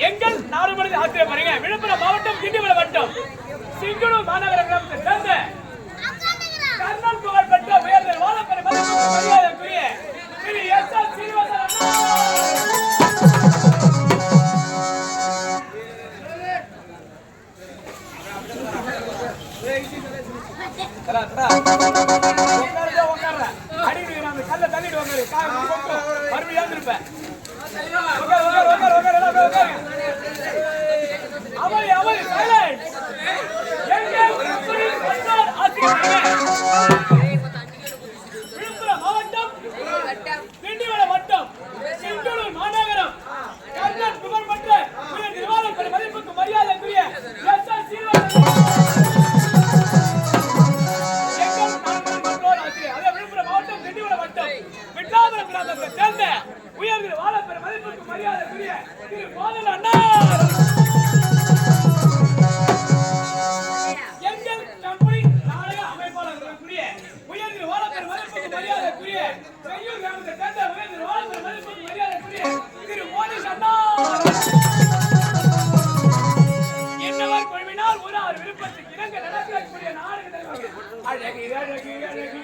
எங்கள் நாடுபடி ஆசிரியர் பாருங்க. விழுப்புரம் மாவட்டம் திண்டிவனம் வட்டம் சிங்கனூர் மாநகர கிராமத்தை சேர்ந்த கர்னல் புகழ் பெற்ற உயர்ந்த வாழப்பெற மரியாதைக்குரிய திரு எஸ்.ஆர். சீனிவாசன் கல்ல தள்ளிட்டு வாங்க மறுபடியும் இருப்பேன். அவரை அவரை விழுப்புரம் மாவட்டம் திண்டிவனம் வட்டம் சிங்கனூர் மாநகரம் கர்னல் புகழ் பெற்ற உயர் நிர்வாகம் மதிப்புக்கு மரியாதைக்குரிய எஸ்.ஆர். சீனிவாசன் விழுப்புரம் மாவட்டம் திண்டிவனம் வட்டம் விட்டாபுரம் கிராமத்தை சேர்ந்த உயர்ந்த வாழப்பெற மதிப்புக்கு மரியாதைக்குரிய திரு கோதல் அண்ணா எங்கள் கம்பெனி நாடக அமைப்பாளர் உயர்ந்த வாழப்பெற மதிப்புக்கு மரியாதைக்குரிய செய்யூர் கிராமத்தை சேர்ந்த உயர்ந்த வாழப்பெற மதிப்புக்கு மரியாதைக்குரிய திரு மோனிஷ் அண்ணா என்னவர் குழுவினால் ஒரு ஆறு விருப்பத்துக்கு இணங்க நடக்கக்கூடிய நாடக அழகு அழகு அழகு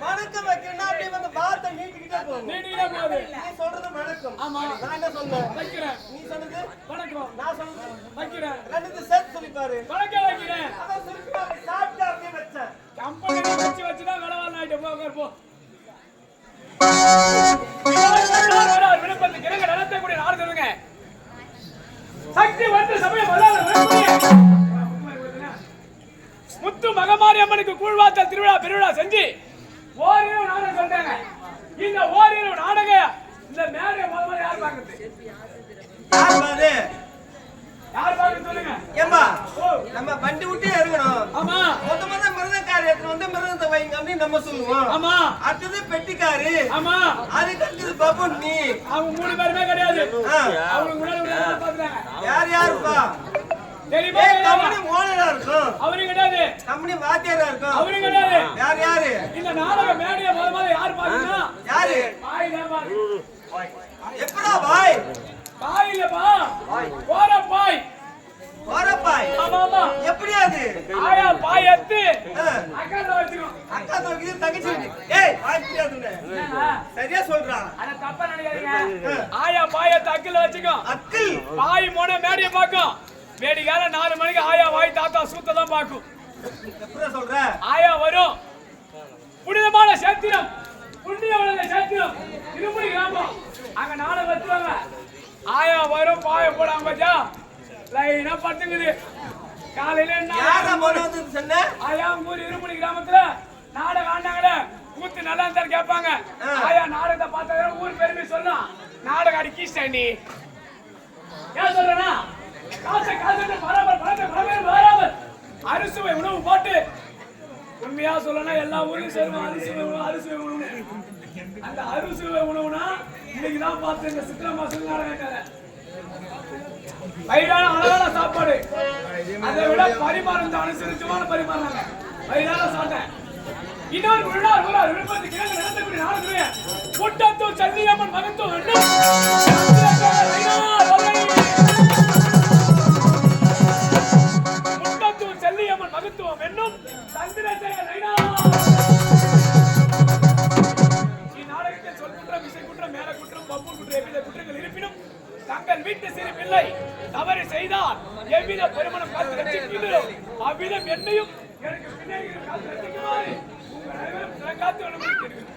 வணக்கம் வைக்கிறேன்னா அப்படியே வந்து வார்த்தை நீட்டிக்கிட்டே போகும். நீட்டிக்கிட்டே போகுது. நீ சொல்றது வணக்கம். ஆமா. நான் என்ன சொல்றேன்? வைக்கிறேன். நீ சொல்றது வணக்கம். நான் சொல்றது வைக்கிறேன். ரெண்டுத்து சேர்த்து சொல்லி பாரு. வணக்கம் வைக்கிறேன். அத சுருக்கமா சாப்பிட்டு அப்படியே வச்சேன். கம்பெனி வச்சு தான் வேலைவாள் ஆயிட்டு போ. விழுப்புரத்துக்கு இறங்க நடத்தக்கூடிய நாடு சொல்லுங்க. சக்தி வந்து சமயம் வல்லாத முத்து மகமாரி அம்மனுக்கு கூழ்வாத்தல் திருவிழா பெருவிழா செஞ்சு ஓரிரவு நாடகம் சொல்றாங்க. இந்த ஓரிரவு நாடகம் இந்த மேடைய முதல்ல யார் பாக்குறது? யார் பாக்குறது சொல்லுங்க. ஏம்பா நம்ம வண்டி விட்டே இறங்கணும். ஆமா. மொத்தமா மிருதக்காரி எடுத்து வந்து மிருதத்தை வைங்க அப்படின்னு நம்ம சொல்லுவோம். ஆமா. அடுத்தது பெட்டிக்காரு. ஆமா. அதுக்கு அடுத்தது பபுன் நீ. அவங்க மூணு பேருமே கிடையாது. அவங்களுக்கு முன்னாடி பாக்குறாங்க. யார் யாருப்பா? தெரியுமா? கம்பெனி ஓனரா இருக்கும். அவரு கிடையாது. கம்பெனி வாத்தியாரா இருக்கும். அவரு கிடையாது. யாரு? இந்த நாடக மேடையை முதல்ல யார் பாத்தீங்கன்னா யாரு? பாய் தான் பாரு. எப்படா பாய்? பாய் இல்லப்பா. போற பாய். பாய். ஆமா. எப்படி அது? ஆயா பாய் எடுத்து அக்கா வச்சுக்கோ. அக்கா தோக்கி தங்கச்சி. ஏய் பாய் பிடியாதுன்னு. சரியா சொல்றான். அட தப்பா நினைக்காதீங்க. ஆயா பாய் எடுத்து அக்கல வச்சுக்கோ. அக்கில். பாய் மோன மேடைய பாக்கும். வேடிகால 4 மணிக்கு ஆயா வாய் தாத்தா சூத்த தான் பாக்கும். எப்படி சொல்ற? ஆயா வரும். புனிதமான சேத்திரம். புண்ணியவள சேத்திரம். திருப்பதி கிராமம். அங்க நாடகம் வச்சுவாங்க. ஆயா வரும் பாய போடாம பாத்தியா? லைனா பட்டுங்குது. காலையில யாரா மோன வந்து சொன்ன? ஆயா ஊர் இருமுடி கிராமத்துல நாடகம் ஆண்டாங்களே. கூத்து நல்லா இருந்தா கேட்பாங்க. ஆயா நாடகத்தை பார்த்தா ஊர் பெருமை சொல்லலாம். நாடகம் அடி கீஸ்டாண்டி. ஏன் சொல்றேன்னா காசு பராபர் அரிசுவை உணவு போட்டு உண்மையா சொல்லணும் எல்லா ஊரையும் சேருவோம். அரிசுவை உணவு. அந்த அரிசுவை உணவுனா இன்னைக்குதான் பார்த்து இந்த சித்திரை மாசம் நாடகம் வயிறான அழகான சாப்பாடு. அதை விட பரிமாறம் அனுசரிச்சுமான பரிமாறாங்க. வயிறான சாட்டேன். இன்னொரு விழுப்பத்து கிழங்கு நடத்தக்கூடிய நாடுகளுடைய கூட்டத்தூர் சல்லியம்மன் மகத்துவம் முட்டத்தூர் செல்லியம்மன் மகத்துவம் என்னும் சந்திரசேகர் இந்நாடகத்தில் சொல் குற்றம், இசை குற்றம், மேல குற்றம், பப்பு குற்றம் எவ்வித குற்றங்கள் இருப்பினும் தங்கள் வீட்டு சிறு பிள்ளை தவறு செய்தால் எவ்வித பெருமணம் காத்து ரசிக்கிறதோ அவ்விதம் என்னையும் எனக்கு பின்னாடி காத்து ரசிக்குமாறு உங்கள் அனைவரும் காத்து அனுமதிக்கிறேன்.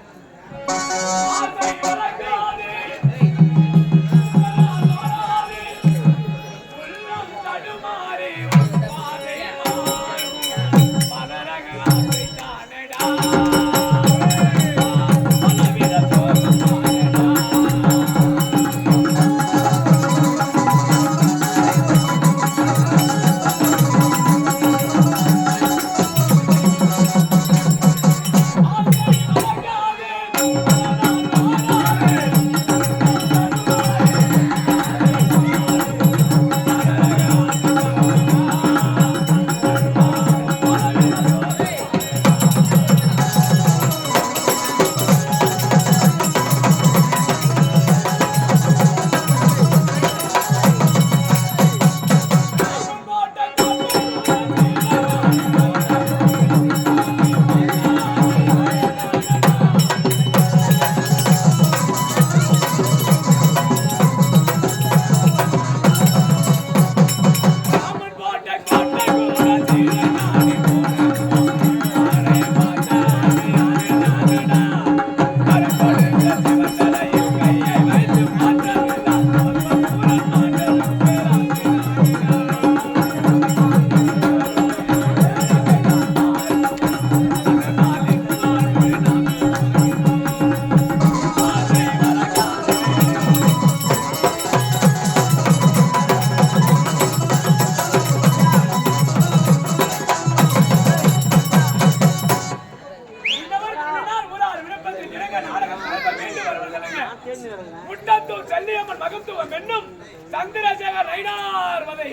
முட்டத்தூர் செல்லியம்மன் மகத்துவம் என்னும் சந்திரசேகர் ரைனார் வதை